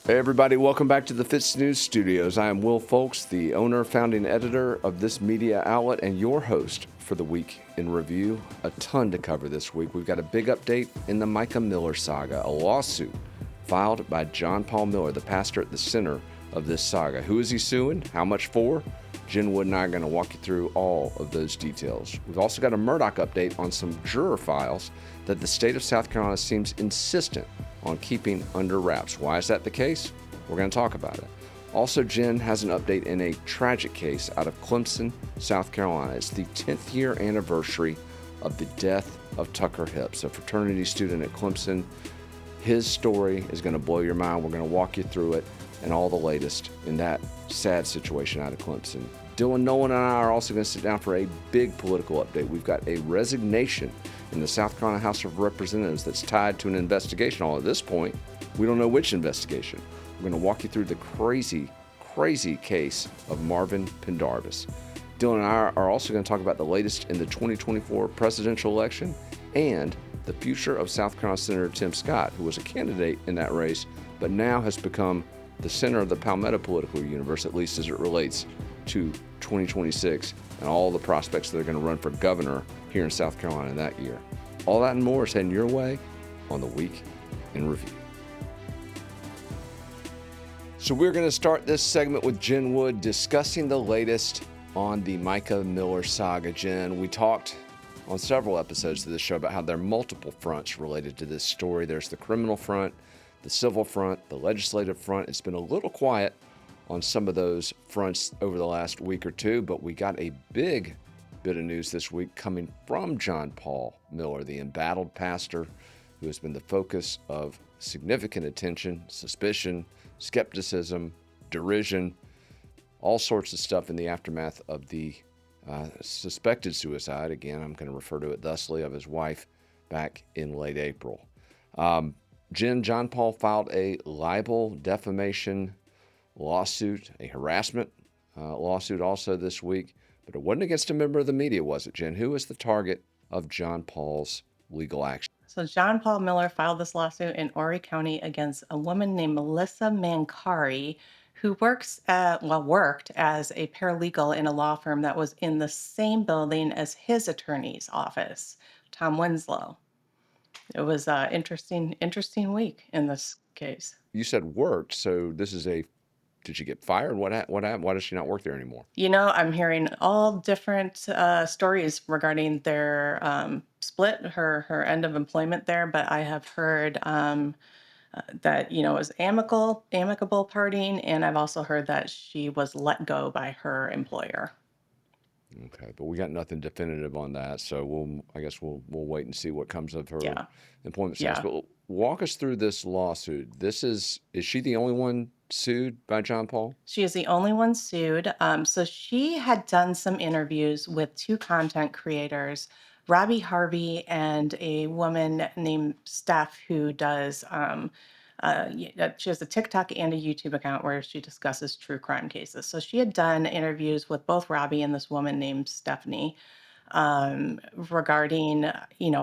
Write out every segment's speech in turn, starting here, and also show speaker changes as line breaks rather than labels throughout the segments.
Hey everybody, welcome back to the FITSNews studios. I am Will Folks, the owner, founding editor of this media outlet, and your host for the Week in Review. A ton to cover this week. We've got a big update in the Mica Miller saga, a lawsuit filed by John Paul Miller, the pastor at the center of this saga. Who is he suing? How much for? Jen Wood and I are going to walk you through all of those details. We've also got a Murdoch update on some juror files that the state of South Carolina seems insistent on keeping under wraps. Why is that the case? We're going to talk about it. Also, Jen has an update in a tragic case out of Clemson, South Carolina. It's the 10th year anniversary of the death of Tucker Hipps, a fraternity student at Clemson. His story is going to blow your mind. We're going to walk you through it and all the latest in that sad situation out of Clemson. Dylan Nolan and I are also going to sit down for a big political update. We've got a resignation in the South Carolina House of Representatives that's tied to an investigation. All at this point, we don't know which investigation. We're going to walk you through the crazy case of Marvin Pendarvis. Dylan and I are also going to talk about the latest in the 2024 presidential election and the future of South Carolina Senator Tim Scott, who was a candidate in that race, but now has become the center of the Palmetto political universe, at least as it relates to 2026 and all the prospects that are going to run for governor here in South Carolina that year. All that and more is heading your way on the Week in Review. So we're going to start this segment with Jen Wood discussing the latest on the Mica Miller saga. Jen, we talked on several episodes of this show about how there are multiple fronts related to this story. There's the criminal front, the civil front, the legislative front. It's been a little quiet on some of those fronts over the last week or two, but we got a big bit of news this week coming from John Paul Miller, the embattled pastor who has been the focus of significant attention, suspicion, skepticism, derision, all sorts of stuff in the aftermath of the suspected suicide, again, I'm going to refer to it thusly, of his wife back in late April. John Paul filed a libel defamation lawsuit, a harassment lawsuit also this week, but it wasn't against a member of the media, was it, Jen? Who was the target of John Paul's legal action?
So John Paul Miller filed this lawsuit in Horry County against a woman named Melissa Mancari, who worked as a paralegal in a law firm that was in the same building as his attorney's office, Tom Winslow. It was an interesting week in this case.
You said worked, so this is did she get fired? What happened? Why does she not work there anymore?
I'm hearing all different stories regarding their split, her end of employment there, but I have heard that it was amicable parting, and I've also heard that she was let go by her employer.
Okay, but we got nothing definitive on that, so I guess we'll wait and see what comes of her
Yeah,
employment status.
yeah.
But walk us through this lawsuit. Is she the only one sued by John Paul?
She is the only one sued. So she had done some interviews with two content creators, Robbie Harvey and a woman named Steph, who does. She has a TikTok and a YouTube account where she discusses true crime cases. So she had done interviews with both Robbie and this woman named Stephanie regarding,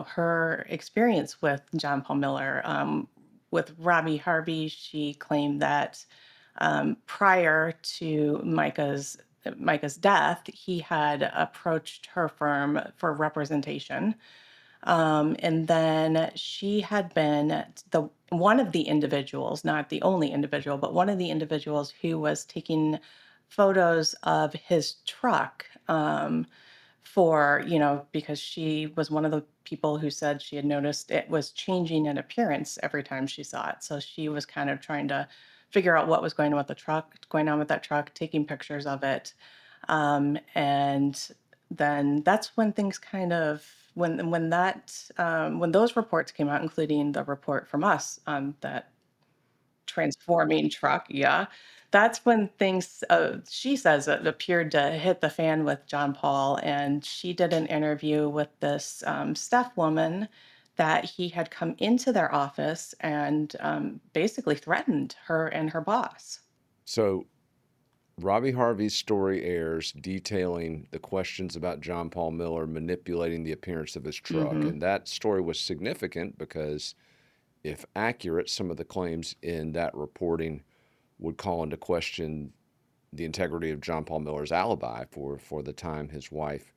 her experience with John Paul Miller. With Robbie Harvey, she claimed that prior to Micah's death, he had approached her firm for representation. And then she had been the one of the individuals, not the only individual, but one of the individuals who was taking photos of his truck because she was one of the people who said she had noticed it was changing in appearance every time she saw it. So she was kind of trying to figure out what was going on with that truck, taking pictures of it. And then that's when things kind of when those reports came out, including the report from us on that transforming truck, yeah, that's when things, she says, it appeared to hit the fan with John Paul, and she did an interview with this Steph woman that he had come into their office and basically threatened her and her boss.
So Robbie Harvey's story airs detailing the questions about John Paul Miller manipulating the appearance of his truck.
Hmm.
And that story was significant because, if accurate, some of the claims in that reporting would call into question the integrity of John Paul Miller's alibi for the time his wife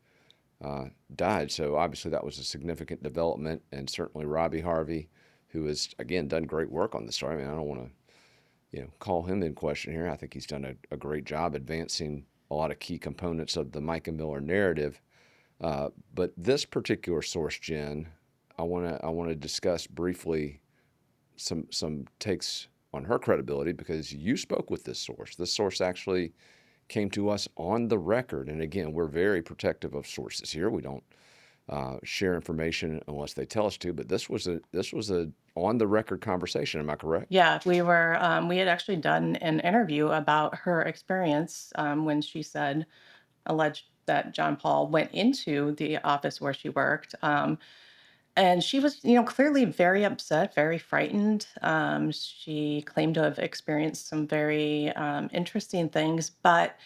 died. So obviously that was a significant development, and certainly Robbie Harvey, who has again done great work on the story. I mean, I don't want to call him in question here. I think he's done a great job advancing a lot of key components of the Mica Miller narrative. But this particular source, Jen, I want to discuss briefly some takes on her credibility, because you spoke with this source. This source actually came to us on the record, and again, we're very protective of sources here. We don't share information unless they tell us to. But this was a on the record conversation. Am I correct?
Yeah, we had actually done an interview about her experience when she said, alleged that John Paul went into the office where she worked. And she was, clearly very upset, very frightened. She claimed to have experienced some very interesting things, but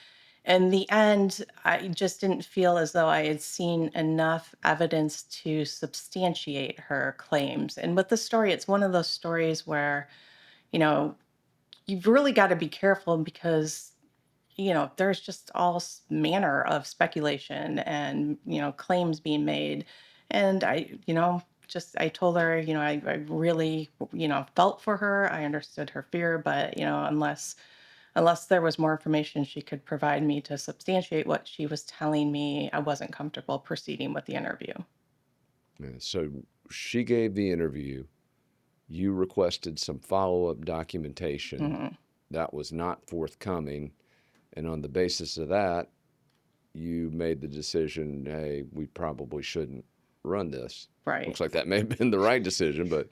in the end, I just didn't feel as though I had seen enough evidence to substantiate her claims. And with the story, it's one of those stories where, you know, you've really got to be careful because there's just all manner of speculation and, claims being made. And I told her, I really, felt for her. I understood her fear, but, unless there was more information she could provide me to substantiate what she was telling me, I wasn't comfortable proceeding with the interview.
Yeah, so she gave the interview. You requested some follow-up documentation
Hmm.
that was not forthcoming, and on the basis of that, you made the decision, hey, we probably shouldn't run this.
Right.
Looks like that may have been the right decision, but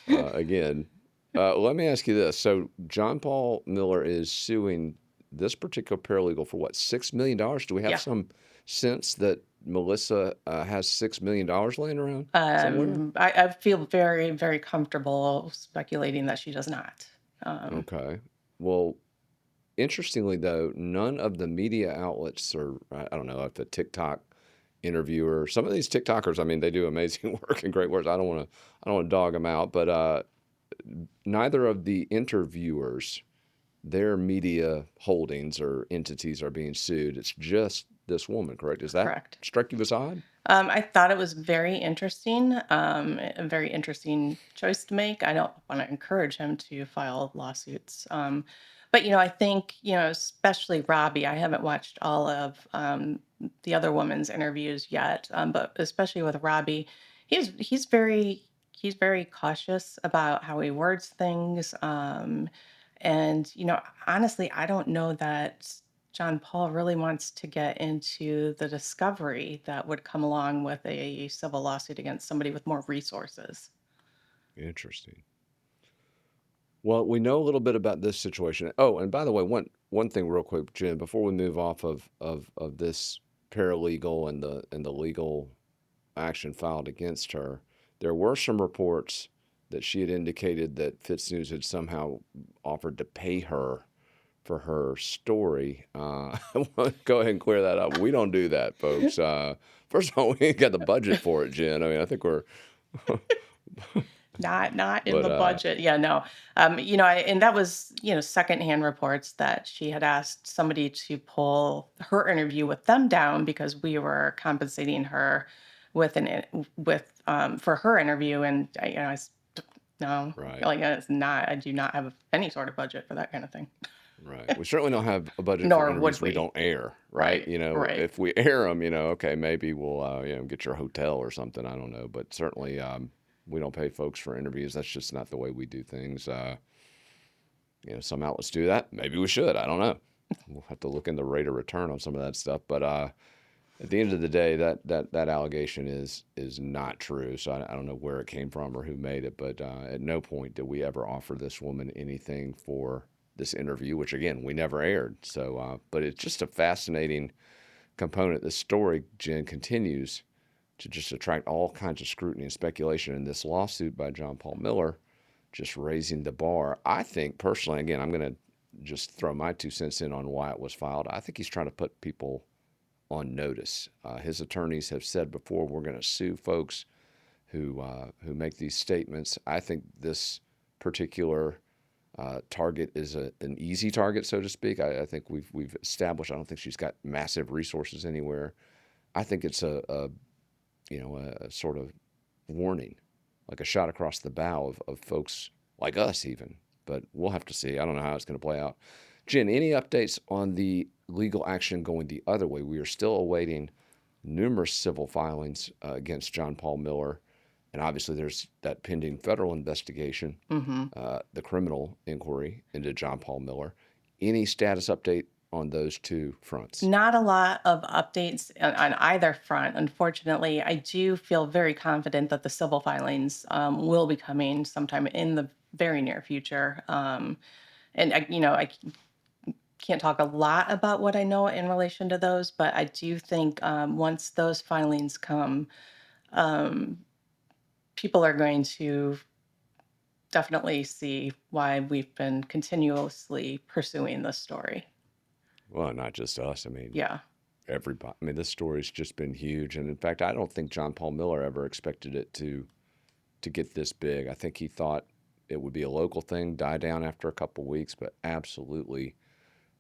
again, let me ask you this. So John Paul Miller is suing this particular paralegal for what, $6 million? Do we have
Yeah.
some sense that Melissa has $6 million laying around somewhere?
I feel very, very comfortable speculating that she does not. Um,
Okay. Well, interestingly, though, none of the media outlets, or I don't know if a TikTok interviewer, some of these TikTokers, I mean, they do amazing work and great work. I don't want to dog them out, but neither of the interviewers, their media holdings or entities are being sued. It's just this woman, correct? Does that
Correct.
strike you as odd?
I thought it was very interesting, a very interesting choice to make. I don't want to encourage him to file lawsuits. But, I think, especially Robbie, I haven't watched all of the other women's interviews yet, but especially with Robbie, he's very cautious about how he words things. And, honestly, I don't know that John Paul really wants to get into the discovery that would come along with a civil lawsuit against somebody with more resources.
Interesting. Well, we know a little bit about this situation. Oh, and by the way, one thing real quick, Jim, before we move off of this paralegal and the legal action filed against her, there were some reports that she had indicated that FITSNews had somehow offered to pay her for her story. I want to go ahead and clear that up. We don't do that, folks. First of all, we ain't got the budget for it, Jen. I mean, I think we're,
Not in
but
the budget. Yeah, no. And that was, secondhand reports that she had asked somebody to pull her interview with them down because we were compensating her for her interview. And no,
right,
like it's not. I do not have any sort of budget for that kind of thing.
right. We certainly don't have a budget for
Nor would
interviews we
we.
don't air, right?
Right. Right.
If we air them, okay, maybe we'll, get your hotel or something. I don't know, but certainly, we don't pay folks for interviews. That's just not the way we do things. Some outlets do that. Maybe we should. I don't know. We'll have to look in the rate of return on some of that stuff. But at the end of the day, that allegation is not true. So I don't know where it came from or who made it. But at no point did we ever offer this woman anything for this interview, which again we never aired. So, but it's just a fascinating component. This story, Jen, continues to just attract all kinds of scrutiny and speculation. And this lawsuit by John Paul Miller, just raising the bar. I think personally, again, I'm going to just throw my 2 cents in on why it was filed. I think he's trying to put people on notice. His attorneys have said before, we're going to sue folks who make these statements. I think this particular Target is an easy target, so to speak. I think we've established. I don't think she's got massive resources anywhere. I think it's a sort of warning, like a shot across the bow of folks like us even. But we'll have to see. I don't know how it's going to play out. Jen, any updates on the legal action going the other way? We are still awaiting numerous civil filings against John Paul Miller. And obviously, there's that pending federal investigation, the criminal inquiry into John Paul Miller. Any status update on those two fronts?
Not a lot of updates on either front. Unfortunately, I do feel very confident that the civil filings will be coming sometime in the very near future. And I can't talk a lot about what I know in relation to those, but I do think once those filings come, um, people are going to definitely see why we've been continuously pursuing this story.
Well, not just us. I mean,
Yeah.
everybody. I mean, this story's just been huge. And in fact, I don't think John Paul Miller ever expected it to get this big. I think he thought it would be a local thing, die down after a couple weeks, but absolutely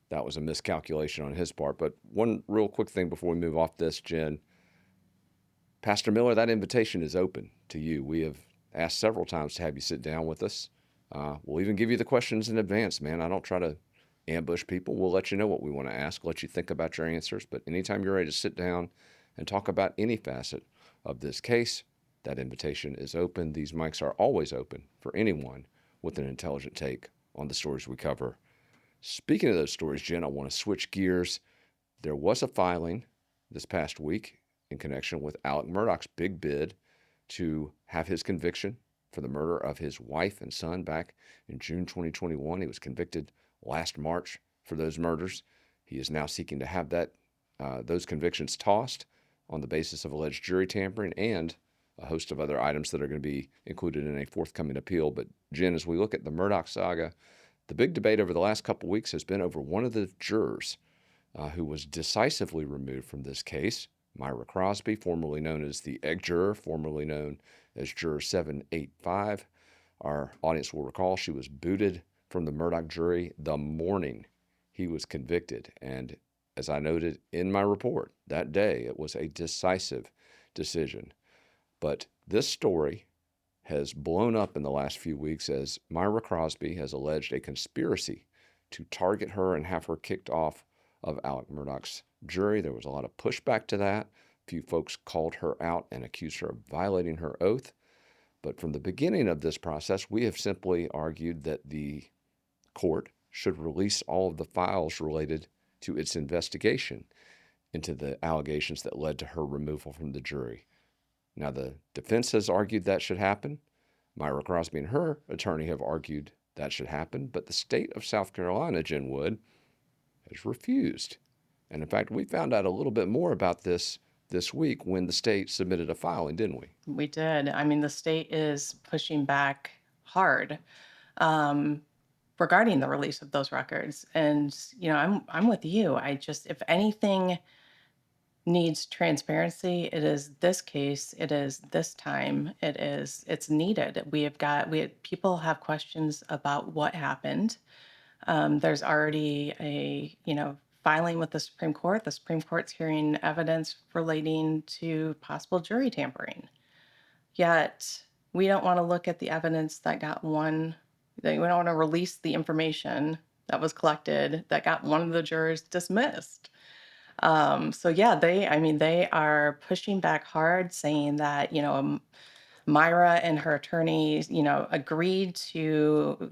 that was a miscalculation on his part. But one real quick thing before we move off this, Jen, Pastor Miller, that invitation is open to you. We have asked several times to have you sit down with us. We'll even give you the questions in advance, man. I don't try to ambush people. We'll let you know what we want to ask, let you think about your answers. But anytime you're ready to sit down and talk about any facet of this case, that invitation is open. These mics are always open for anyone with an intelligent take on the stories we cover. Speaking of those stories, Jen, I want to switch gears. There was a filing this past week in connection with Alec Murdoch's big bid to have his conviction for the murder of his wife and son back in June 2021. He was convicted last March for those murders. He is now seeking to have those convictions tossed on the basis of alleged jury tampering and a host of other items that are going to be included in a forthcoming appeal. But Jen, as we look at the Murdoch saga, the big debate over the last couple of weeks has been over one of the jurors who was decisively removed from this case, Myra Crosby, formerly known as the egg juror, formerly known as Juror 785. Our audience will recall she was booted from the Murdoch jury the morning he was convicted. And as I noted in my report that day, it was a decisive decision. But this story has blown up in the last few weeks as Myra Crosby has alleged a conspiracy to target her and have her kicked off of Alec Murdoch's jury. There was a lot of pushback to that. A few folks called her out and accused her of violating her oath. But from the beginning of this process, we have simply argued that the court should release all of the files related to its investigation into the allegations that led to her removal from the jury. Now, the defense has argued that should happen. Myra Crosby and her attorney have argued that should happen, but the state of South Carolina, Jen Wood, has refused. And in fact, we found out a little bit more about this week when the state submitted a filing, didn't we?
We did. I mean, the state is pushing back hard regarding the release of those records. And I'm with you. If anything needs transparency, it is this case. It is this time. It's needed. People have questions about what happened. There's already a filing with the Supreme Court. The Supreme Court's hearing evidence relating to possible jury tampering. Yet we don't want to look at the evidence that we don't want to release the information that was collected that got one of the jurors dismissed. So yeah, they are pushing back hard, saying that, Myra and her attorneys, agreed to,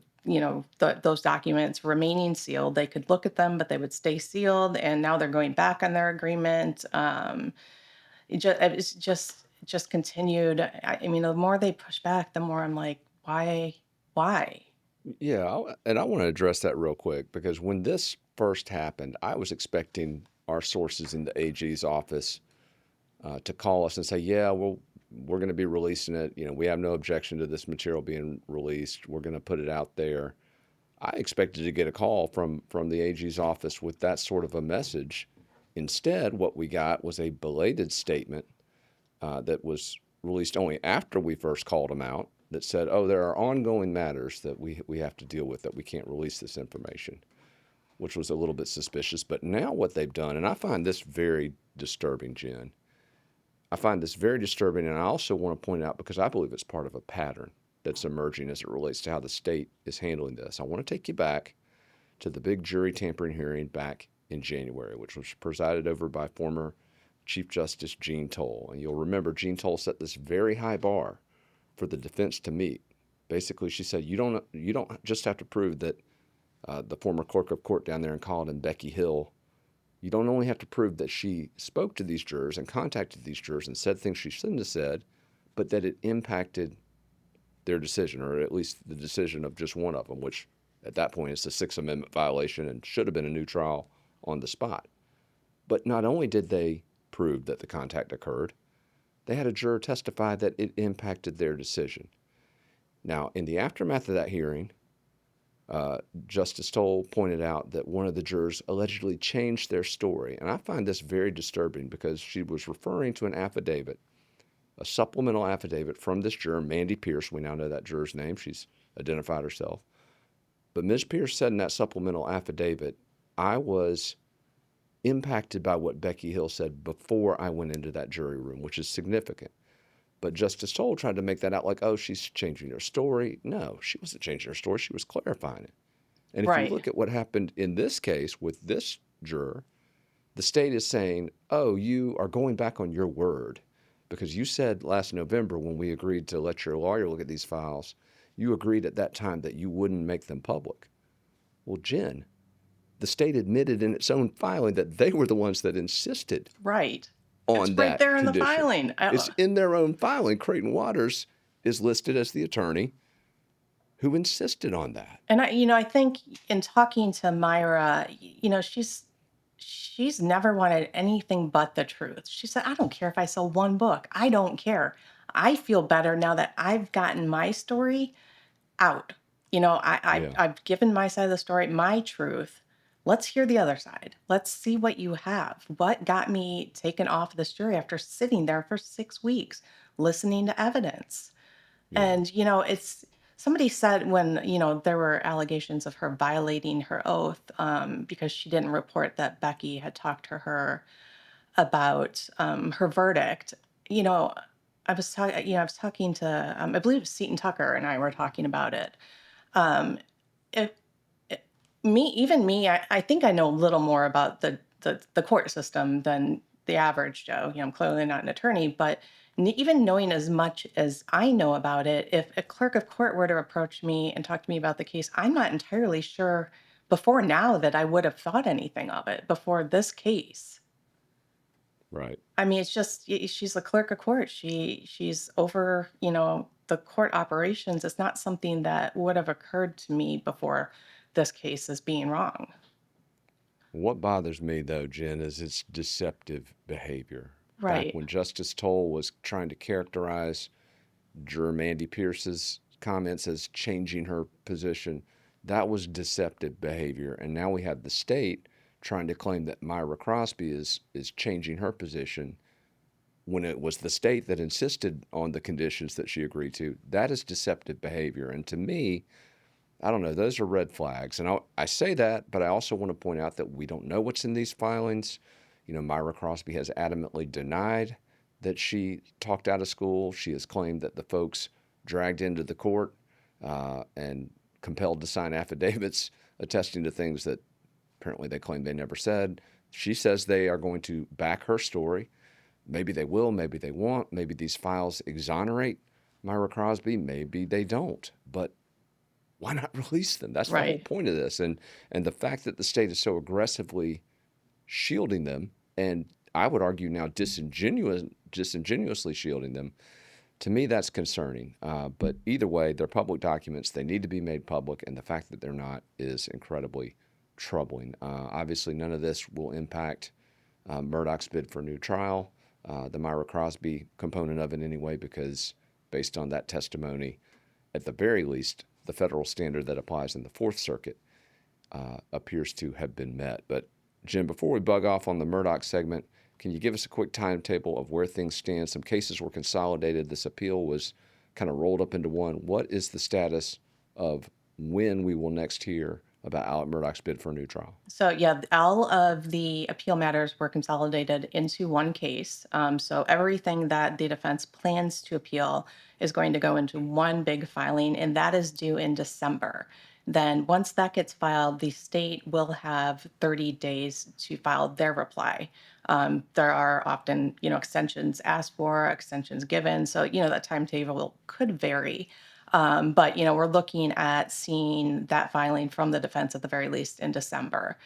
those documents remaining sealed. They could look at them, but they would stay sealed. And now they're going back on their agreement. It's just continued. I mean, the more they push back, the more I'm like, why?
Yeah, and I want to address that real quick because when this first happened, I was expecting our sources in the AG's office to call us and say, yeah, well, we're going to be releasing it. We have no objection to this material being released. We're going to put it out there. I expected to get a call from the AG's office with that sort of a message. Instead, what we got was a belated statement that was released only after we first called them out, that said, oh, there are ongoing matters that we have to deal with, that we can't release this information, which was a little bit suspicious. But now what they've done, and I find this very disturbing, Jen. I find this very disturbing, and I also want to point out, because I believe it's part of a pattern that's emerging as it relates to how the state is handling this. I want to take you back to the big jury tampering hearing back in January, which was presided over by former Chief Justice Jean Toll. And you'll remember Jean Toll set this very high bar for the defense to meet. Basically, she said, you don't just have to prove that the former clerk of court down there in Colleton, Becky Hill, you don't only have to prove that she spoke to these jurors and contacted these jurors and said things she shouldn't have said, but that it impacted their decision, or at least the decision of just one of them, which at that point is a Sixth Amendment violation and should have been a new trial on the spot. But not only did they prove that the contact occurred, they had a juror testify that it impacted their decision. Now, in the aftermath of that hearing, Justice Toll pointed out that one of the jurors allegedly changed their story. And I find this very disturbing, because she was referring to an affidavit, a supplemental affidavit from this juror, Mandy Pierce. We now know that juror's name. She's identified herself. But Ms. Pierce said in that supplemental affidavit, I was impacted by what Becky Hill said before I went into that jury room, which is significant. But Justice Toll tried to make that out like, oh, she's changing her story. No, she wasn't changing her story. She was clarifying it. And if you look at what happened in this case with this juror, the state is saying, oh, you are going back on your word, because you said last November, when we agreed to let your lawyer look at these files, you agreed at that time that you wouldn't make them public. Well, Jen, the state admitted in its own filing that they were the ones that insisted on
It's
that
right there in
condition.
the filing.
It's in their own filing. Creighton Waters is listed as the attorney who insisted on that.
And I think in talking to Myra, she's never wanted anything but the truth. She said, I don't care if I sell one book. I don't care. I feel better now that I've gotten my story out. I've given my side of the story, my truth. Let's hear the other side. Let's see what you have. What got me taken off this jury after sitting there for 6 weeks, listening to evidence? And, it's somebody said when, there were allegations of her violating her oath because she didn't report that Becky had talked to her about her verdict. I was talking to, I believe it was Seton Tucker and I were talking about it. Um, it, it I think I know a little more about the court system than the average Joe. I'm clearly not an attorney, but even knowing as much as I know about it, if a clerk of court were to approach me and talk to me about the case, I'm not entirely sure before now that I would have thought anything of it before this case.
Right.
I mean, it's just she's a clerk of court. She's over, the court operations. It's not something that would have occurred to me before this case as being wrong.
What bothers me, though, Jen, is its deceptive behavior.
Right.
Back when Justice Toll was trying to characterize juror Mandy Pierce's comments as changing her position, that was deceptive behavior. And now we have the state trying to claim that Myra Crosby is changing her position when it was the state that insisted on the conditions that she agreed to. That is deceptive behavior. And to me, I don't know, those are red flags. And I say that, but I also want to point out that we don't know what's in these filings. Myra Crosby has adamantly denied that she talked out of school. She has claimed that the folks dragged into the court and compelled to sign affidavits attesting to things that apparently they claim they never said. She says they are going to back her story. Maybe they will, maybe they won't. Maybe these files exonerate Myra Crosby, maybe they don't. But why not release them? That's the whole point of this. And the fact that the state is so aggressively shielding them, and I would argue now disingenuously shielding them, to me that's concerning. But either way, they're public documents. They need to be made public, and the fact that they're not is incredibly troubling. Obviously, none of this will impact Murdoch's bid for a new trial, the Myra Crosby component of it anyway, because based on that testimony, at the very least, the federal standard that applies in the Fourth Circuit appears to have been met. But Jim, before we bug off on the Murdoch segment, can you give us a quick timetable of where things stand? Some cases were consolidated. This appeal was kind of rolled up into one. What is the status of when we will next hear about Alec Murdoch's bid for a new trial?
So yeah, all of the appeal matters were consolidated into one case. So everything that the defense plans to appeal is going to go into one big filing, and that is due in December. Then once that gets filed, the state will have 30 days to file their reply. There are often, extensions asked for, extensions given. So, that timetable could vary. But we're looking at seeing that filing from the defense at the very least in December.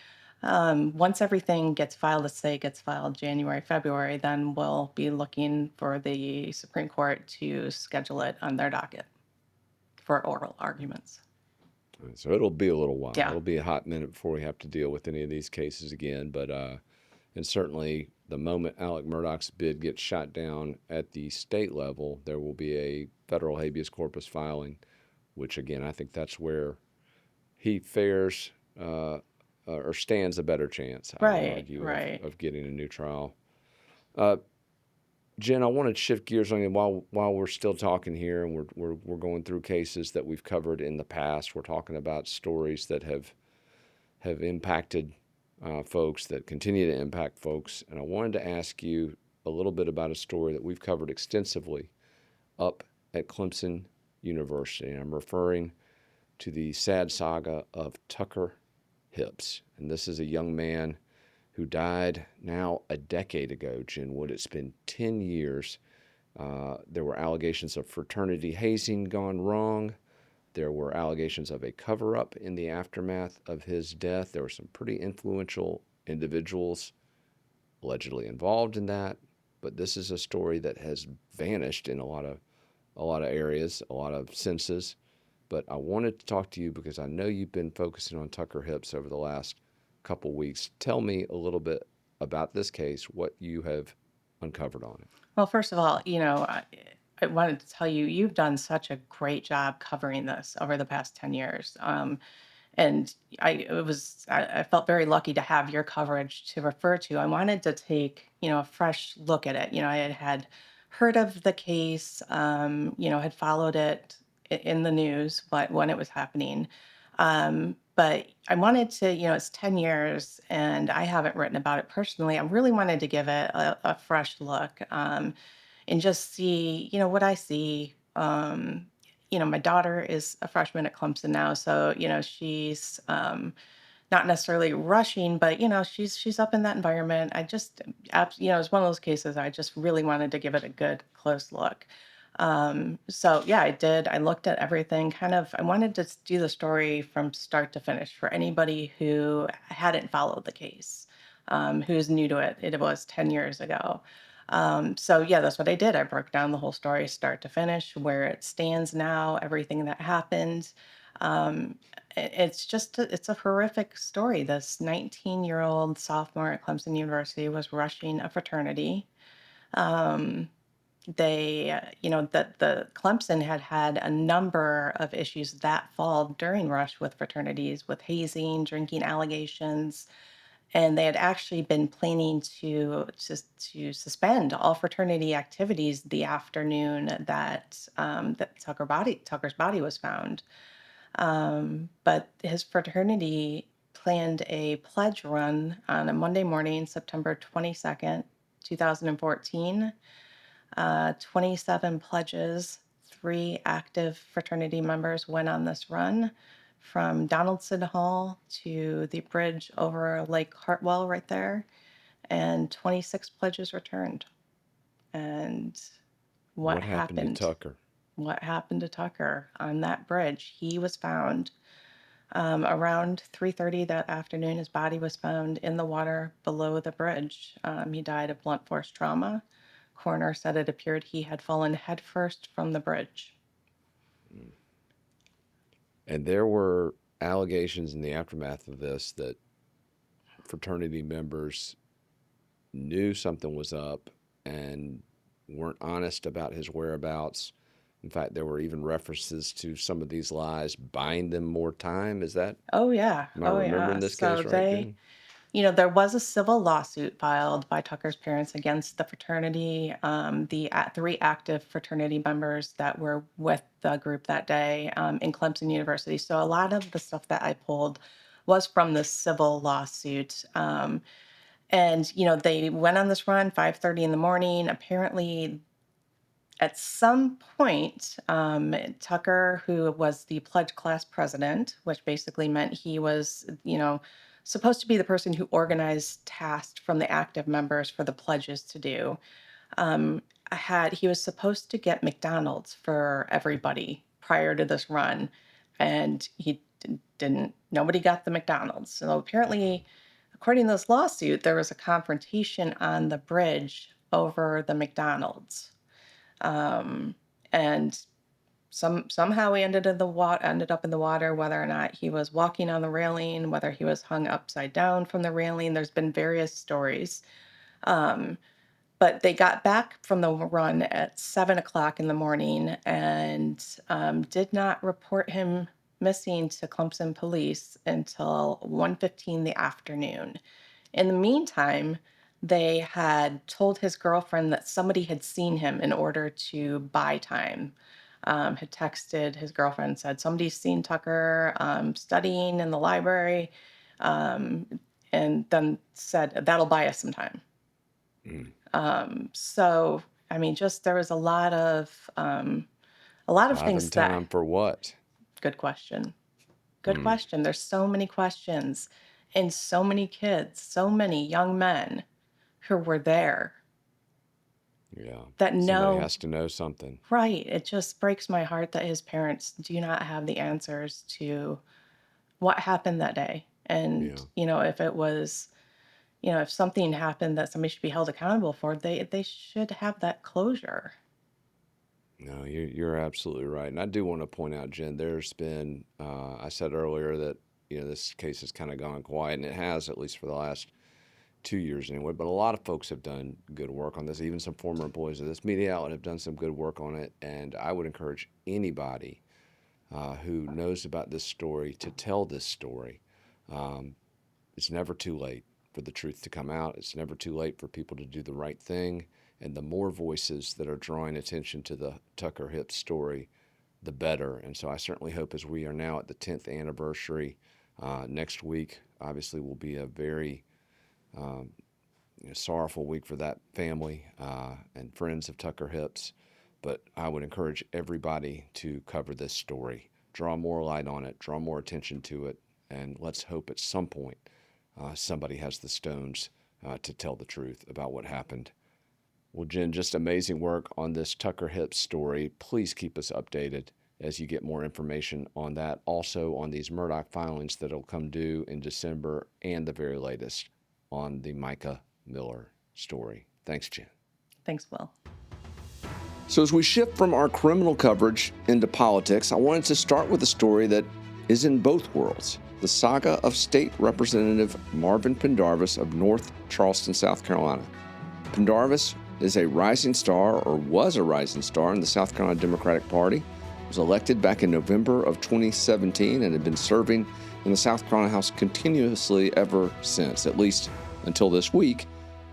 Once everything gets filed, let's say it gets filed January, February, then we'll be looking for the Supreme Court to schedule it on their docket for oral arguments.
So it'll be a little while.
Yeah.
It'll be a hot minute before we have to deal with any of these cases again. But and certainly the moment Alec Murdoch's bid gets shot down at the state level, there will be a federal habeas corpus filing, which again I think that's where he fares or stands a better chance, I would
Right,
argue,
right.
of getting a new trial. Uh, Jen, I want to shift gears on you while we're still talking here, and we're going through cases that we've covered in the past. We're talking about stories that have impacted folks, that continue to impact folks, and I wanted to ask you a little bit about a story that we've covered extensively up at Clemson University. And I'm referring to the sad saga of Tucker Hips, and this is a young man who died now a decade ago, Jen Wood. It's been 10 years. There were allegations of fraternity hazing gone wrong. There were allegations of a cover-up in the aftermath of his death. There were some pretty influential individuals allegedly involved in that. But this is a story that has vanished in a lot of areas, a lot of senses. But I wanted to talk to you because I know you've been focusing on Tucker Hips over the last couple weeks. Tell me a little bit about this case, what you have uncovered on it.
Well, first of all, I wanted to tell you, you've done such a great job covering this over the past 10 years. And I felt very lucky to have your coverage to refer to. I wanted to take, a fresh look at it. I had heard of the case, had followed it in the news, but when it was happening. But I wanted to, it's 10 years and I haven't written about it personally. I really wanted to give it a fresh look, and just see, what I see. My daughter is a freshman at Clemson now, so she's not necessarily rushing, but she's up in that environment. I just, it's one of those cases. I just really wanted to give it a good close look. So yeah, I did. I looked at everything. Kind of, I wanted to do the story from start to finish for anybody who hadn't followed the case, who's new to it. It was 10 years ago. So yeah, that's what I did. I broke down the whole story, start to finish, where it stands now, everything that happened. It's a horrific story. This 19-year-old sophomore at Clemson University was rushing a fraternity. Um, that the Clemson had a number of issues that fall during rush with fraternities, with hazing, drinking allegations, and they had actually been planning to suspend all fraternity activities the afternoon that Tucker's body was found. But his fraternity planned a pledge run on a Monday morning, September 22nd, 2014. 27 pledges, 3 active fraternity members went on this run from Donaldson Hall to the bridge over Lake Hartwell right there, and 26 pledges returned. And what
What happened to
happened?
Tucker?
What happened to Tucker on that bridge? He was found around 3:30 that afternoon. His body was found in the water below the bridge. He died of blunt force trauma. Coroner said it appeared he had fallen headfirst from the bridge.
And there were allegations in the aftermath of this that fraternity members knew something was up and weren't honest about his whereabouts. In fact, there were even references to some of these lies buying them more time. Is that,
Oh yeah,
am I
oh
remembering
yeah.
this case right, Jen?
There was a civil lawsuit filed by Tucker's parents against the fraternity, three active fraternity members that were with the group that day in Clemson University. So a lot of the stuff that I pulled was from this civil lawsuit. And they went on this run 5:30 in the morning. Apparently, at some point, Tucker, who was the pledge class president, which basically meant he was, supposed to be the person who organized tasks from the active members for the pledges to do, um, he was supposed to get McDonald's for everybody prior to this run, and he didn't. Nobody got the McDonald's. So apparently, according to this lawsuit, there was a confrontation on the bridge over the McDonald's. Um, and somehow he ended up in the water, whether or not he was walking on the railing, whether he was hung upside down from the railing. There's been various stories. Um, but they got back from the run at 7 o'clock in the morning and did not report him missing to Clemson police until 1:15 the afternoon. In the meantime, they had told his girlfriend that somebody had seen him in order to buy time. Had texted his girlfriend, said, "Somebody's seen Tucker studying in the library," um, and then said, "That'll buy us some time."
Mm.
So, I mean, just there was a lot of
Buy them
things that.
time for what?
Good question. Good
Mm.
question. There's so many questions and so many kids, so many young men who were there
Yeah.
that
Somebody
know.
has to know something.
Right. It just breaks my heart that his parents do not have the answers to what happened that day. And,
Yeah.
if it was, if something happened that somebody should be held accountable for, they should have that closure.
No, you're absolutely right. And I do want to point out, Jen, there's been, I said earlier that, this case has kind of gone quiet, and it has, at least for the last 2 years anyway. But a lot of folks have done good work on this. Even some former employees of this media outlet have done some good work on it. And I would encourage anybody who knows about this story to tell this story. Um, it's never too late for the truth to come out. It's never too late for people to do the right thing. And the more voices that are drawing attention to the Tucker Hips story, the better. And so I certainly hope, as we are now at the 10th anniversary, next week obviously will be a very sorrowful week for that family and friends of Tucker Hips. But I would encourage everybody to cover this story, draw more light on it, draw more attention to it, and let's hope at some point somebody has the stones to tell the truth about what happened. Well, Jen, just amazing work on this Tucker Hips story. Please keep us updated as you get more information on that. Also on these Murdoch filings that'll come due in December, and the very latest on the Mica Miller story. Thanks, Jen.
Thanks, Will.
So as we shift from our criminal coverage into politics, I wanted to start with a story that is in both worlds. The saga of State Representative Marvin Pendarvis of North Charleston, South Carolina. Pendarvis is a rising star, or was a rising star, in the South Carolina Democratic Party. He was elected back in November of 2017 and had been serving in the South Carolina House continuously ever since, at least until this week,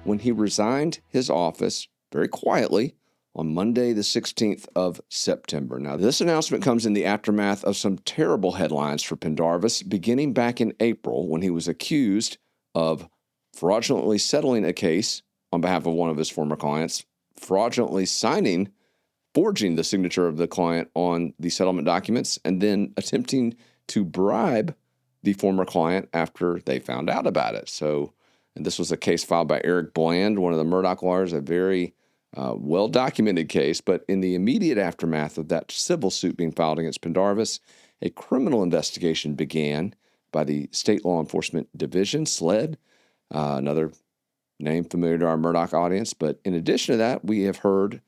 when he resigned his office very quietly on Monday, the 16th of September. Now, this announcement comes in the aftermath of some terrible headlines for Pendarvis, beginning back in April when he was accused of fraudulently settling a case on behalf of one of his former clients, fraudulently forging the signature of the client on the settlement documents, and then attempting to bribe the former client after they found out about it. And this was a case filed by Eric Bland, one of the Murdoch lawyers, a very well-documented case. But in the immediate aftermath of that civil suit being filed against Pendarvis, a criminal investigation began by the State Law Enforcement Division, SLED, another name familiar to our Murdoch audience. But in addition to that, we have heard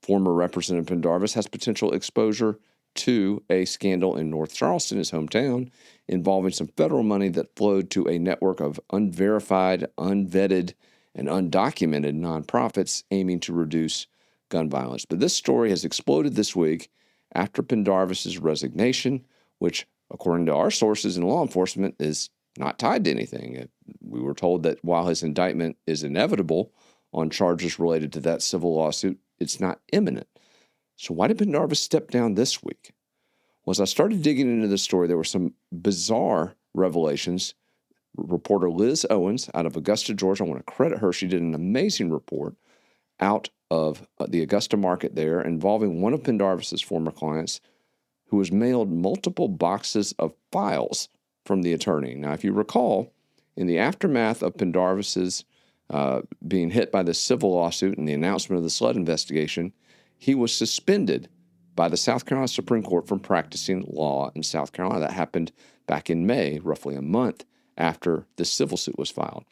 former Representative Pendarvis has potential exposure to a scandal in North Charleston, his hometown, involving some federal money that flowed to a network of unverified, unvetted, and undocumented nonprofits aiming to reduce gun violence. But this story has exploded this week after Pendarvis's resignation, which, according to our sources in law enforcement, is not tied to anything. We were told that while his indictment is inevitable on charges related to that civil lawsuit, it's not imminent. So why did Pendarvis step down this week? Well, as I started digging into the story, there were some bizarre revelations. Reporter Liz Owens out of Augusta, Georgia, I want to credit her. She did an amazing report out of the Augusta market there involving one of Pendarvis's former clients who was mailed multiple boxes of files from the attorney. Now, if you recall, in the aftermath of Pendarvis's being hit by the civil lawsuit and the announcement of the SLED investigation, he was suspended by the South Carolina Supreme Court from practicing law in South Carolina. That happened back in May, roughly a month after the civil suit was filed.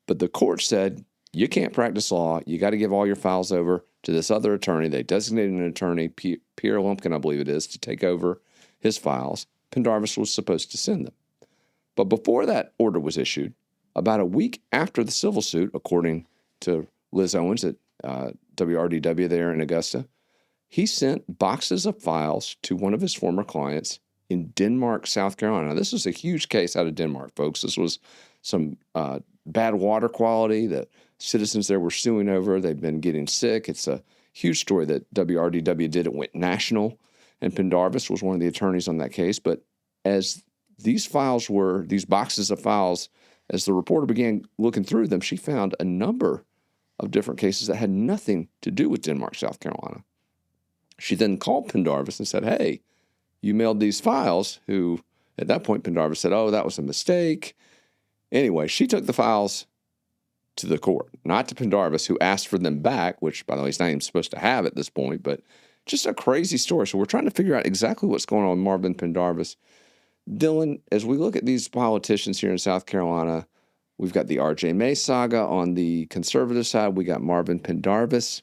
But the court said, you can't practice law. You got to give all your files over to this other attorney. They designated an attorney, Pierre Lumpkin, I believe it is, to take over his files. Pendarvis was supposed to send them. But before that order was issued, about a week after the civil suit, according to Liz Owens at WRDW there in Augusta, he sent boxes of files to one of his former clients in Denmark, South Carolina. Now, this was a huge case out of Denmark, folks. This was some bad water quality that citizens there were suing over. They've been getting sick. It's a huge story that WRDW did. It went national, and Pendarvis was one of the attorneys on that case. But as these boxes of files, as the reporter began looking through them, she found a number of different cases that had nothing to do with Denmark, South Carolina. She then called Pendarvis and said, hey, you mailed these files, who at that point Pendarvis said, oh, that was a mistake. Anyway, she took the files to the court, not to Pendarvis, who asked for them back, which, by the way, he's not even supposed to have at this point, but just a crazy story. So we're trying to figure out exactly what's going on with Marvin Pendarvis. Dylan, as we look at these politicians here in South Carolina, we've got the R.J. May saga on the conservative side. We got Marvin Pendarvis.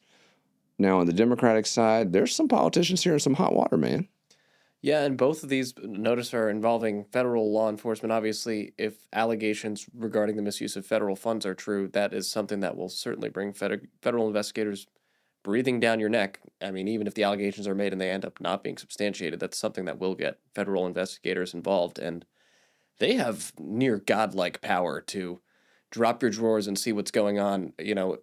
Now, on the Democratic side, there's some politicians here in some hot water, man.
Yeah, and both of these, notice, are involving federal law enforcement. Obviously, if allegations regarding the misuse of federal funds are true, that is something that will certainly bring federal investigators breathing down your neck. I mean, even if the allegations are made and they end up not being substantiated, that's something that will get federal investigators involved. And they have near godlike power to drop your drawers and see what's going on,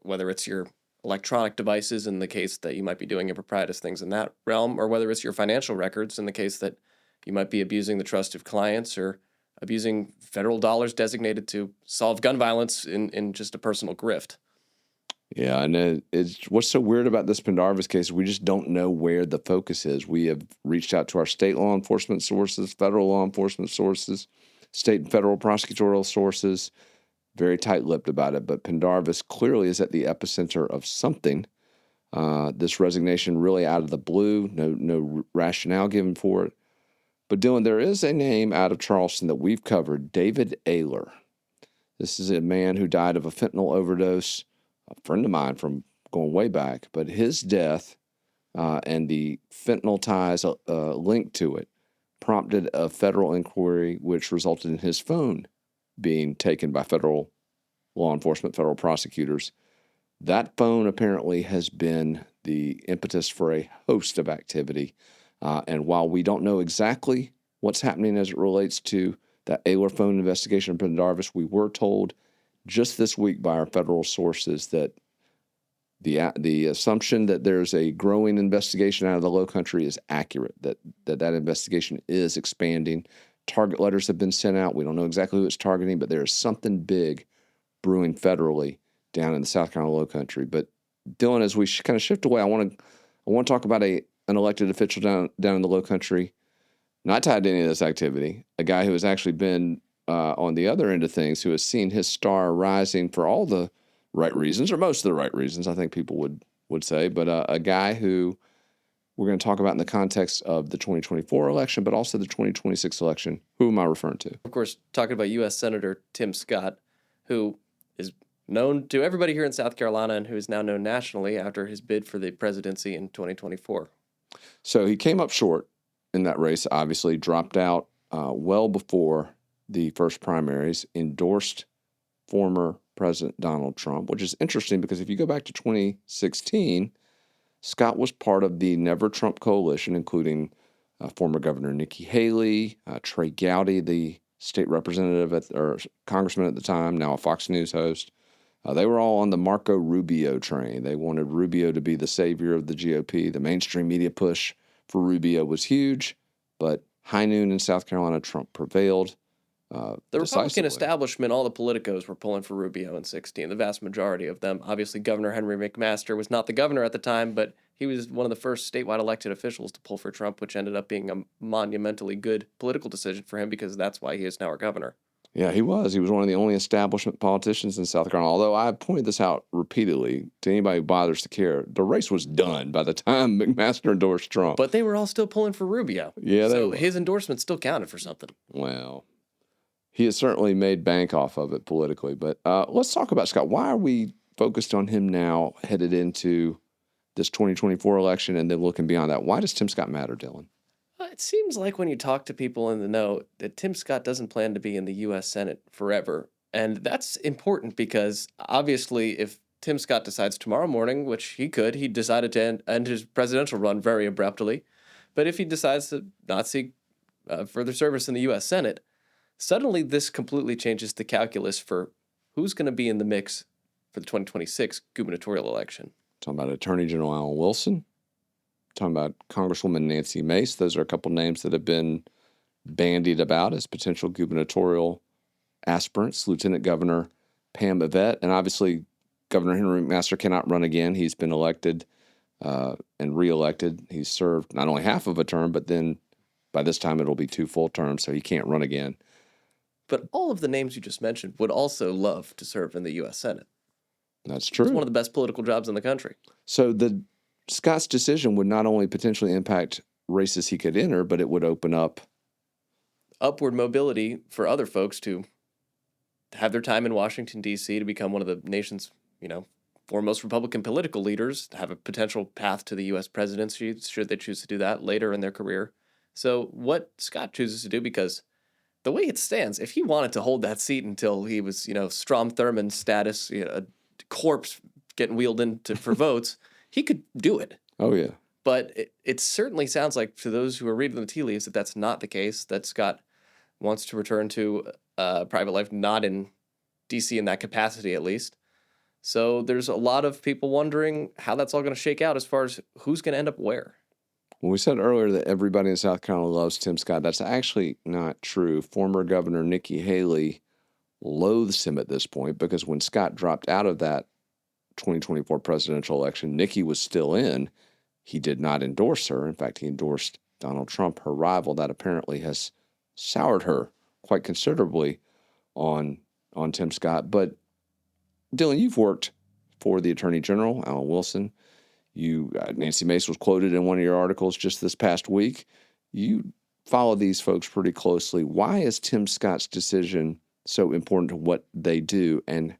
whether it's your electronic devices in the case that you might be doing improprietous things in that realm, or whether it's your financial records in the case that you might be abusing the trust of clients or abusing federal dollars designated to solve gun violence in just a personal grift.
Yeah, and what's so weird about this Pendarvis case, we just don't know where the focus is. We have reached out to our state law enforcement sources, federal law enforcement sources, state and federal prosecutorial sources, very tight-lipped about it. But Pendarvis clearly is at the epicenter of something. This resignation really out of the blue, no rationale given for it. But Dylan, there is a name out of Charleston that we've covered, David Ayler. This is a man who died of a fentanyl overdose, a friend of mine from going way back. But his death and the fentanyl ties linked to it prompted a federal inquiry, which resulted in his phone being taken by federal law enforcement, federal prosecutors. That phone apparently has been the impetus for a host of activity. And while we don't know exactly what's happening as it relates to that Ayler phone investigation of Pendarvis, we were told just this week by our federal sources that the assumption that there's a growing investigation out of the Low Country is accurate, that investigation is expanding. Target letters have been sent out. We don't know exactly who it's targeting, but there is something big brewing federally down in the South Carolina Low Country. But Dylan, as we kind of shift away, I want to talk about an elected official down in the Low Country, not tied to any of this activity, a guy who has actually been on the other end of things, who has seen his star rising for all the right reasons, or most of the right reasons, I think people would say, but a guy who we're going to talk about in the context of the 2024 election, but also the 2026 election. Who am I referring to?
Of course, talking about U.S. Senator Tim Scott, who is known to everybody here in South Carolina and who is now known nationally after his bid for the presidency in 2024.
So he came up short in that race, obviously, dropped out well before the first primaries, endorsed former President Donald Trump, which is interesting because if you go back to 2016, Scott was part of the Never Trump coalition, including former Governor Nikki Haley, Trey Gowdy, the state representative or congressman at the time, now a Fox News host. They were all on the Marco Rubio train. They wanted Rubio to be the savior of the GOP. The mainstream media push for Rubio was huge, but high noon in South Carolina, Trump prevailed.
The Republican
decisively.
establishment, all the politicos were pulling for Rubio in 16, the vast majority of them. Obviously, Governor Henry McMaster was not the governor at the time, but he was one of the first statewide elected officials to pull for Trump, which ended up being a monumentally good political decision for him because that's why he is now our governor.
Yeah, he was. He was one of the only establishment politicians in South Carolina. Although I pointed this out repeatedly to anybody who bothers to care, the race was done by the time McMaster endorsed Trump.
But they were all still pulling for Rubio.
Yeah,
so his endorsement still counted for something.
Well, he has certainly made bank off of it politically. But let's talk about Scott. Why are we focused on him now, headed into this 2024 election, and then looking beyond that? Why does Tim Scott matter, Dylan?
It seems like when you talk to people in the know that Tim Scott doesn't plan to be in the U.S. Senate forever. And that's important because obviously if Tim Scott decides tomorrow morning, which he could, he decided to end his presidential run very abruptly. But if he decides to not seek further service in the U.S. Senate, suddenly this completely changes the calculus for who's going to be in the mix for the 2026 gubernatorial election.
Talking about Attorney General Alan Wilson. Talking about Congresswoman Nancy Mace. Those are a couple names that have been bandied about as potential gubernatorial aspirants. Lieutenant Governor Pam Yvette, and obviously Governor Henry McMaster cannot run again. He's been elected and reelected. He's served not only half of a term, but then by this time it'll be 2 full terms, so he can't run again.
But all of the names you just mentioned would also love to serve in the U.S. Senate.
That's true.
It's one of the best political jobs in the country.
So Scott's decision would not only potentially impact races he could enter, but it would open up
upward mobility for other folks to have their time in Washington, D.C., to become one of the nation's, foremost Republican political leaders, to have a potential path to the U.S. presidency, should they choose to do that later in their career. So what Scott chooses to do, because the way it stands, if he wanted to hold that seat until he was, Strom Thurmond status, a corpse getting wheeled in for votes, he could do it.
Oh, yeah.
But it certainly sounds like, to those who are reading the tea leaves, that that's not the case, that Scott wants to return to private life, not in D.C. in that capacity, at least. So there's a lot of people wondering how that's all going to shake out as far as who's going to end up where.
When we said earlier that everybody in South Carolina loves Tim Scott, that's actually not true. Former Governor Nikki Haley loathes him at this point because when Scott dropped out of that 2024 presidential election, Nikki was still in. He did not endorse her. In fact, he endorsed Donald Trump, her rival. That apparently has soured her quite considerably on Tim Scott. But Dylan, you've worked for the Attorney General, Alan Wilson. Nancy Mace was quoted in one of your articles just this past week. You follow these folks pretty closely. Why is Tim Scott's decision so important to what they do? And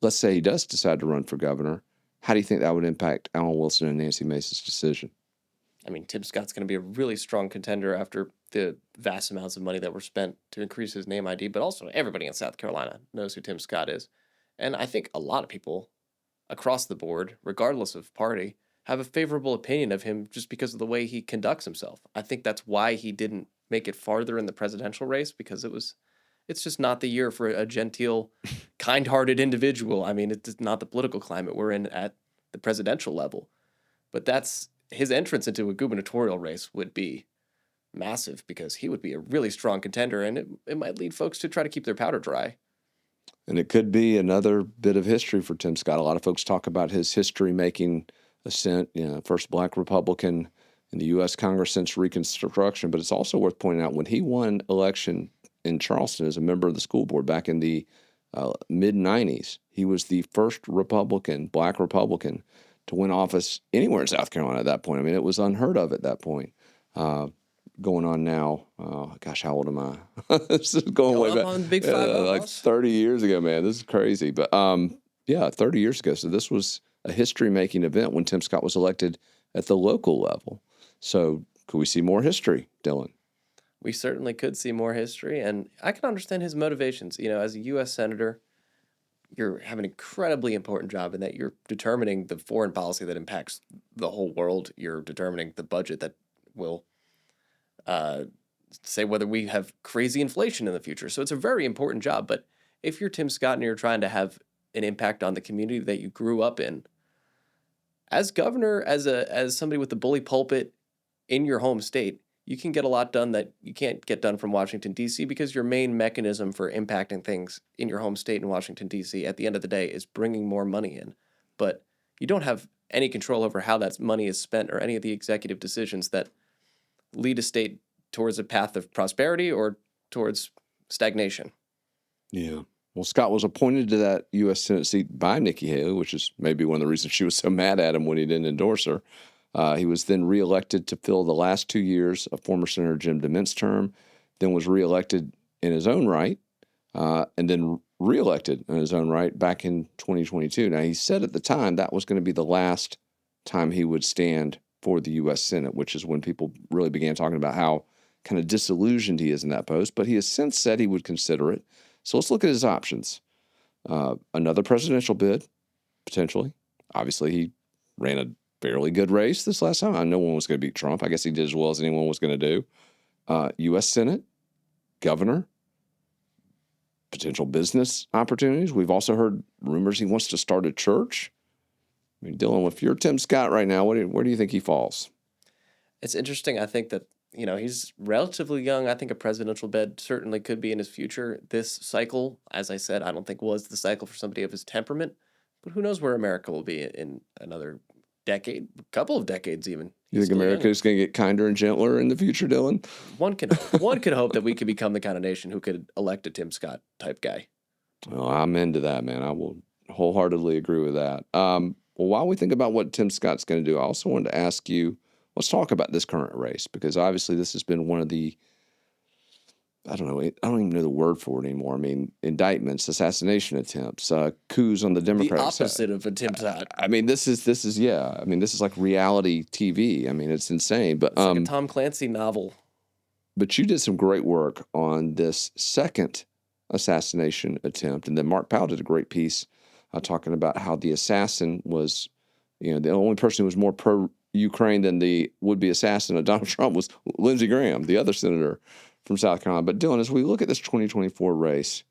let's say he does decide to run for governor. How do you think that would impact Alan Wilson and Nancy Mace's decision?
I mean, Tim Scott's going to be a really strong contender after the vast amounts of money that were spent to increase his name ID, but also everybody in South Carolina knows who Tim Scott is. And I think a lot of people across the board, regardless of party, have a favorable opinion of him just because of the way he conducts himself. I think that's why he didn't make it farther in the presidential race, because it's just not the year for a genteel, kind-hearted individual. I mean, it's not the political climate we're in at the presidential level. But his entrance into a gubernatorial race would be massive because he would be a really strong contender, and it might lead folks to try to keep their powder dry.
And it could be another bit of history for Tim Scott. A lot of folks talk about his history-making ascent, first black Republican in the U.S. Congress since Reconstruction. But it's also worth pointing out when he won election in Charleston as a member of the school board back in the mid-'90s, he was the first black Republican, to win office anywhere in South Carolina at that point. I mean, it was unheard of at that point. Going on now, how old am I? This is going way back.
On Big 5
like 30 years ago, man. This is crazy. But 30 years ago. So this was a history-making event when Tim Scott was elected at the local level. So could we see more history, Dylan?
We certainly could see more history, and I can understand his motivations. As a U.S. Senator, you have an incredibly important job in that you're determining the foreign policy that impacts the whole world. You're determining the budget that will say whether we have crazy inflation in the future. So it's a very important job. But if you're Tim Scott and you're trying to have an impact on the community that you grew up in, as governor, as somebody with the bully pulpit in your home state, you can get a lot done that you can't get done from Washington, D.C., because your main mechanism for impacting things in your home state in Washington, D.C. at the end of the day is bringing more money in. But you don't have any control over how that money is spent or any of the executive decisions that lead a state towards a path of prosperity or towards stagnation.
Yeah. Well, Scott was appointed to that U.S. Senate seat by Nikki Haley, which is maybe one of the reasons she was so mad at him when he didn't endorse her. He was then reelected to fill the last 2 years of former Senator Jim DeMint's term, then was reelected in his own right, and then reelected in his own right back in 2022. Now, he said at the time that was going to be the last time he would stand for the U.S. Senate, which is when people really began talking about how kind of disillusioned he is in that post. But he has since said he would consider it. So let's look at his options. Another presidential bid, potentially. Obviously, he ran a fairly good race this last time. No one was going to beat Trump. I guess he did as well as anyone was going to do. U.S. Senate, governor, potential business opportunities. We've also heard rumors he wants to start a church. I mean, Dylan, if you're Tim Scott right now, where do you think he falls?
It's interesting. I think that, he's relatively young. I think a presidential bid certainly could be in his future. This cycle, as I said, I don't think was the cycle for somebody of his temperament. But who knows where America will be in another decade, a couple of decades even.
You think America is going to get kinder and gentler in the future, Dylan?
One could hope that we could become the kind of nation who could elect a Tim Scott type guy.
Well, I'm into that, man. I will wholeheartedly agree with that. Well, while we think about what Tim Scott's going to do, I also wanted to ask you, let's talk about this current race, because obviously this has been one of the, I don't even know the word for it anymore. I mean, indictments, assassination attempts, coups on the Democratic side.
The opposite of a Tim Scott.
I mean, this is like reality TV. I mean, it's insane. But
it's like a Tom Clancy novel.
But you did some great work on this second assassination attempt, and then Mark Powell did a great piece talking about how the assassin was, the only person who was more pro-Ukraine than the would-be assassin of Donald Trump was Lindsey Graham, the other senator from South Carolina. But Dylan, as we look at this 2024 race,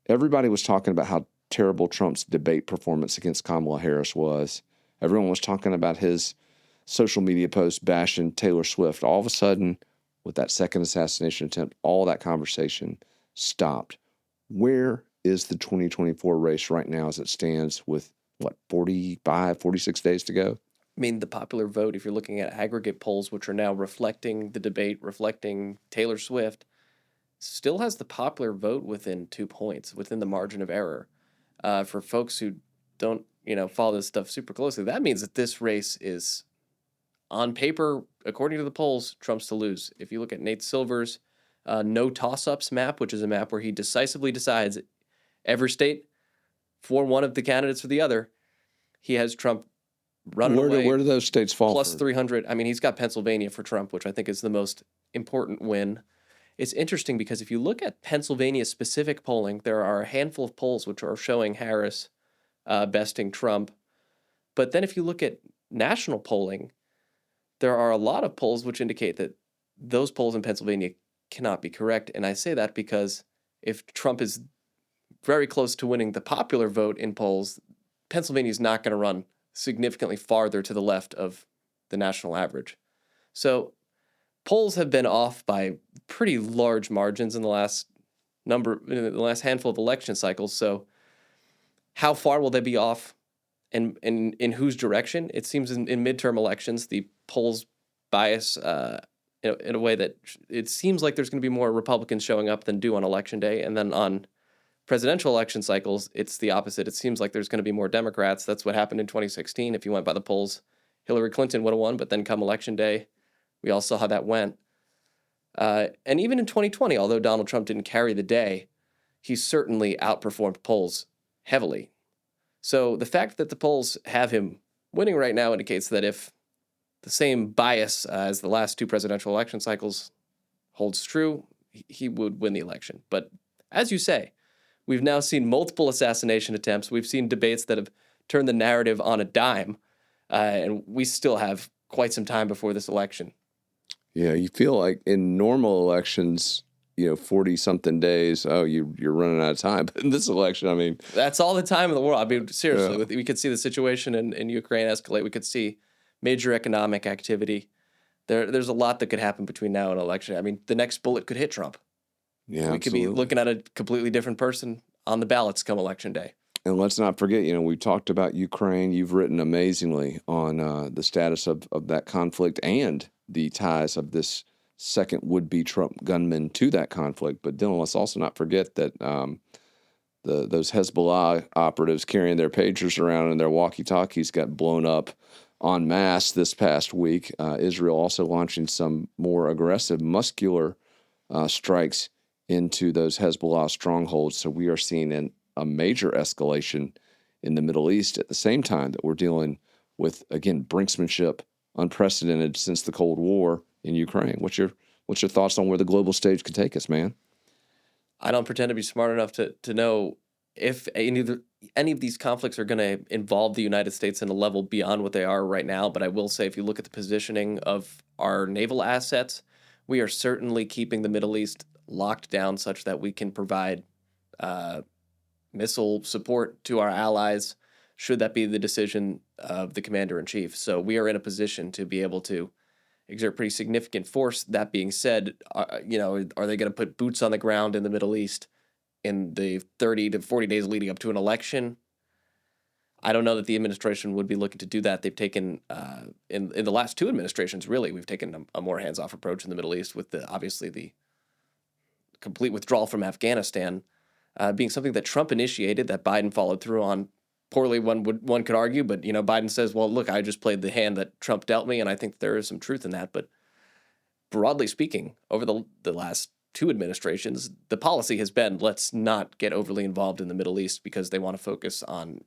everybody was talking about how terrible Trump's debate performance against Kamala Harris was. Everyone was talking about his social media posts bashing Taylor Swift. All of a sudden, with that second assassination attempt, all that conversation stopped. Where is the 2024 race right now as it stands with, 46 days to go?
I mean, the popular vote, if you're looking at aggregate polls, which are now reflecting the debate, reflecting Taylor Swift, still has the popular vote within 2 points, within the margin of error. For folks who don't, follow this stuff super closely, that means that this race is, on paper, according to the polls, Trump's to lose. If you look at Nate Silver's no toss-ups map, which is a map where he decisively decides every state for one of the candidates or the other, he has Trump running away.
Where do those states fall?
Plus 300. I mean, he's got Pennsylvania for Trump, which I think is the most important win. It's interesting because if you look at Pennsylvania-specific polling, there are a handful of polls which are showing Harris besting Trump. But then if you look at national polling, there are a lot of polls which indicate that those polls in Pennsylvania cannot be correct. And I say that because if Trump is very close to winning the popular vote in polls, Pennsylvania is not going to run significantly farther to the left of the national average. So polls have been off by pretty large margins in the last handful of election cycles. So how far will they be off, and in whose direction? It seems in midterm elections, the polls bias in a way that it seems like there's going to be more Republicans showing up than do on election day. And then on presidential election cycles, it's the opposite. It seems like there's going to be more Democrats. That's what happened in 2016. If you went by the polls, Hillary Clinton would have won, but then come election day, we all saw how that went. And even in 2020, although Donald Trump didn't carry the day, he certainly outperformed polls heavily. So the fact that the polls have him winning right now indicates that if the same bias as the last two presidential election cycles holds true, he would win the election. But as you say, we've now seen multiple assassination attempts. We've seen debates that have turned the narrative on a dime, and we still have quite some time before this election.
Yeah, you feel like in normal elections, 40 something days, you're running out of time. But in this election, I mean,
That's all the time in the world. I mean, seriously,
yeah,
we could see the situation in Ukraine escalate. We could see major economic activity. There's a lot that could happen between now and election. I mean, the next bullet could hit Trump.
yeah,
We could be
absolutely.
looking at a completely different person on the ballots come election day.
And let's not forget, we talked about Ukraine. You've written amazingly on the status of that conflict and the ties of this second would-be Trump gunman to that conflict. But Dylan, let's also not forget that those Hezbollah operatives carrying their pagers around and their walkie-talkies got blown up en masse this past week. Israel also launching some more aggressive, muscular strikes into those Hezbollah strongholds. So we are seeing a major escalation in the Middle East at the same time that we're dealing with, again, brinksmanship unprecedented since the Cold War in Ukraine. What's your thoughts on where the global stage could take us, man?
I don't pretend to be smart enough to know if any of these conflicts are going to involve the United States in a level beyond what they are right now. But I will say, if you look at the positioning of our naval assets, we are certainly keeping the Middle East locked down such that we can provide uh, missile support to our allies, should that be the decision of the commander in chief. So we are in a position to be able to exert pretty significant force. That being said, are they going to put boots on the ground in the Middle East in the 30 to 40 days leading up to an election? I don't know that the administration would be looking to do that. They've taken, in the last two administrations, really, we've taken a more hands-off approach in the Middle East with obviously the complete withdrawal from Afghanistan being something that Trump initiated, that Biden followed through on poorly, one could argue. But Biden says, well, look, I just played the hand that Trump dealt me, and I think there is some truth in that. But broadly speaking, over the last two administrations, the policy has been, let's not get overly involved in the Middle East because they want to focus on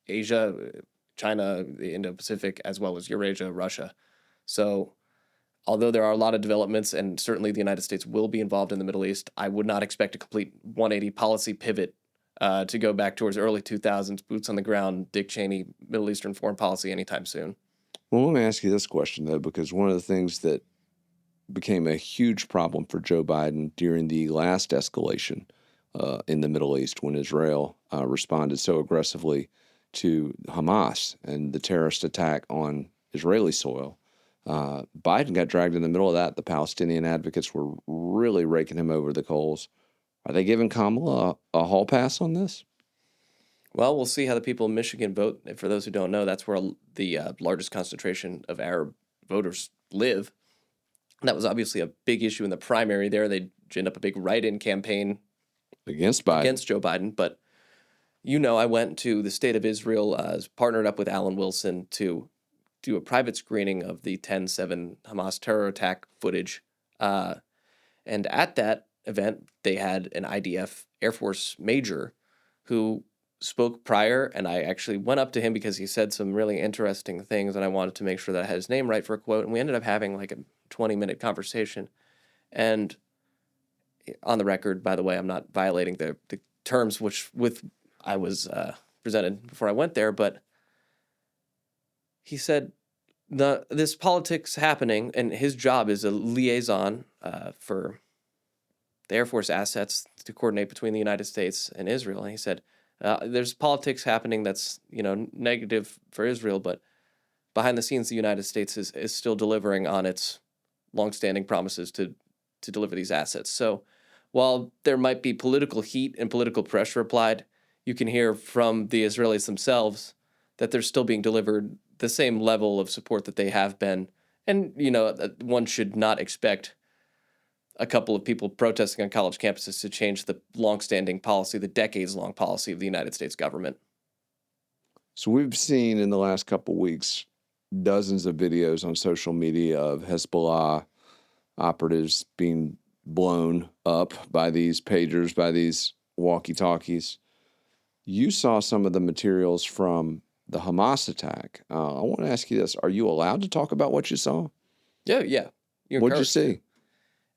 Asia, China, the Indo-Pacific, as well as Eurasia, Russia. So although there are a lot of developments, and certainly the United States will be involved in the Middle East, I would not expect a complete 180 policy pivot to go back towards early 2000s, boots on the ground, Dick Cheney, Middle Eastern foreign policy anytime soon.
Well, let me ask you this question, though, because one of the things that became a huge problem for Joe Biden during the last escalation in the Middle East when Israel responded so aggressively to Hamas and the terrorist attack on Israeli soil. Biden got dragged in the middle of that. The Palestinian advocates were really raking him over the coals. Are they giving Kamala a hall pass on this?
Well, we'll see how the people in Michigan vote. And for those who don't know, that's where the largest concentration of Arab voters live. And that was obviously a big issue in the primary there. They ginned up a big write-in campaign
Against Biden.
against Joe Biden. But, I went to the state of Israel, partnered up with Alan Wilson to do a private screening of the 10/7 Hamas terror attack footage. And at that event, they had an IDF Air Force major who spoke prior, and I actually went up to him because he said some really interesting things, and I wanted to make sure that I had his name right for a quote. And we ended up having like a 20-minute conversation. And on the record, by the way, I'm not violating the terms with I was presented before I went there, but he said this politics happening, and his job is a liaison for the Air Force assets to coordinate between the United States and Israel. And he said, there's politics happening that's, negative for Israel, but behind the scenes, the United States is still delivering on its longstanding promises to deliver these assets. So while there might be political heat and political pressure applied, you can hear from the Israelis themselves that they're still being delivered the same level of support that they have been. And, one should not expect a couple of people protesting on college campuses to change the longstanding policy, the decades-long policy of the United States government.
So we've seen in the last couple of weeks dozens of videos on social media of Hezbollah operatives being blown up by these pagers, by these walkie-talkies. You saw some of the materials from the Hamas attack. I want to ask you this. Are you allowed to talk about what you saw?
Yeah. You're
What'd you
encouraged to.
see?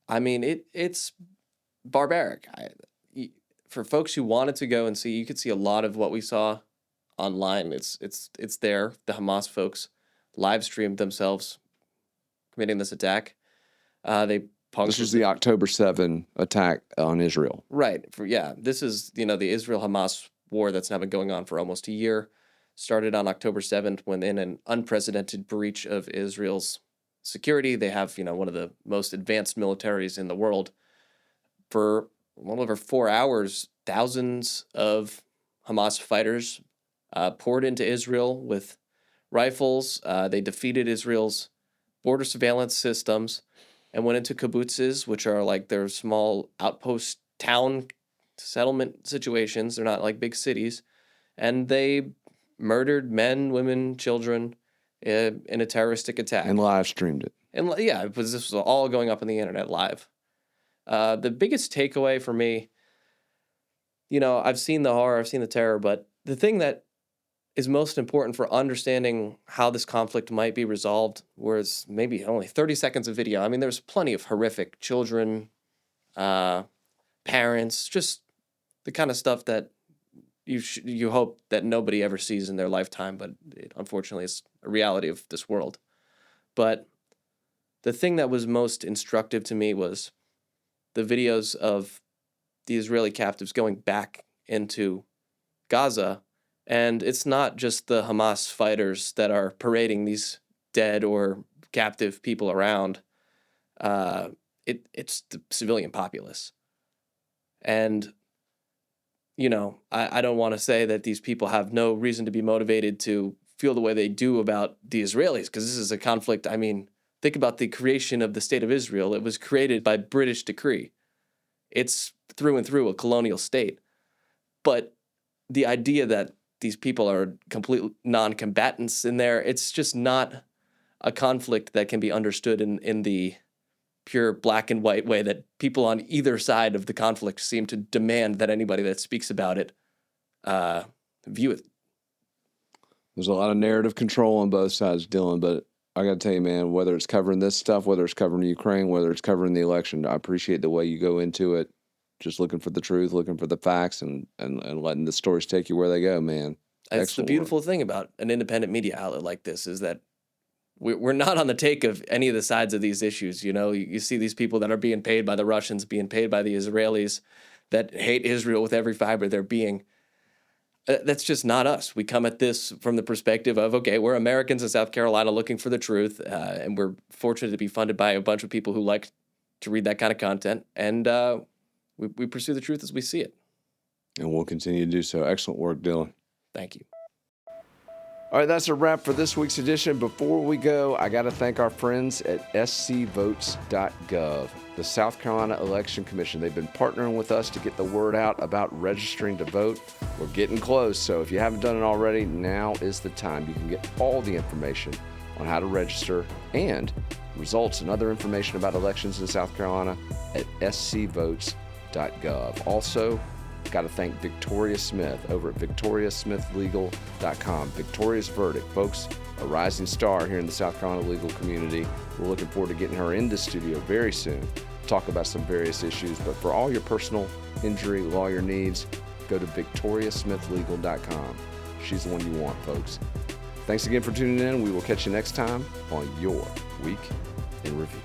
I mean, it's barbaric. For folks who wanted to go and see, you could see a lot of what we saw online. It's there. The Hamas folks live streamed themselves committing this attack. They
This was the October 7 attack on Israel.
Right. This is, the Israel-Hamas war that's now been going on for almost a year. Started on October 7th when, in an unprecedented breach of Israel's security, they have, one of the most advanced militaries in the world. For well over 4 hours, thousands of Hamas fighters poured into Israel with rifles. They defeated Israel's border surveillance systems and went into kibbutzes, which are like their small outpost town settlement situations. They're not like big cities. And they murdered men, women, children in a terroristic attack.
And live streamed it.
And this was all going up on the internet live. The biggest takeaway for me, I've seen the horror, I've seen the terror, but the thing that is most important for understanding how this conflict might be resolved was maybe only 30 seconds of video. I mean, there's plenty of horrific children, parents, just the kind of stuff that you hope that nobody ever sees in their lifetime, but unfortunately it's a reality of this world. But the thing that was most instructive to me was the videos of the Israeli captives going back into Gaza. And it's not just the Hamas fighters that are parading these dead or captive people around. It's the civilian populace. And, I don't want to say that these people have no reason to be motivated to feel the way they do about the Israelis, because this is a conflict. I mean, think about the creation of the State of Israel. It was created by British decree. It's through and through a colonial state. But the idea that these people are complete non-combatants in there, it's just not a conflict that can be understood in the pure black and white way that people on either side of the conflict seem to demand that anybody that speaks about it view it.
There's a lot of narrative control on both sides, Dylan, but I got to tell you, man, whether it's covering this stuff, whether it's covering Ukraine, whether it's covering the election, I appreciate the way you go into it, just looking for the truth, looking for the facts, and letting the stories take you where they go, man.
That's the beautiful thing about an independent media outlet like this, is that we're not on the take of any of the sides of these issues. You see these people that are being paid by the Russians, being paid by the Israelis, that hate Israel with every fiber of their being. That's just not us. We come at this from the perspective of, okay, we're Americans in South Carolina looking for the truth, and we're fortunate to be funded by a bunch of people who like to read that kind of content, and we pursue the truth as we see it.
And we'll continue to do so. Excellent work, Dylan.
Thank you.
All right, that's a wrap for this week's edition. Before we go, I got to thank our friends at scvotes.gov, the South Carolina Election Commission. They've been partnering with us to get the word out about registering to vote. We're getting close, so if you haven't done it already, now is the time. You can get all the information on how to register and results and other information about elections in South Carolina at scvotes.gov. Also, got to thank Victoria Smith over at victoriasmithlegal.com. Victoria's verdict, folks, a rising star here in the South Carolina legal community. We're looking forward to getting her in the studio very soon, talk about some various issues. But for all your personal injury lawyer needs, go to victoriasmithlegal.com. She's the one you want, folks. Thanks again for tuning in. We will catch you next time on Your Week in Review.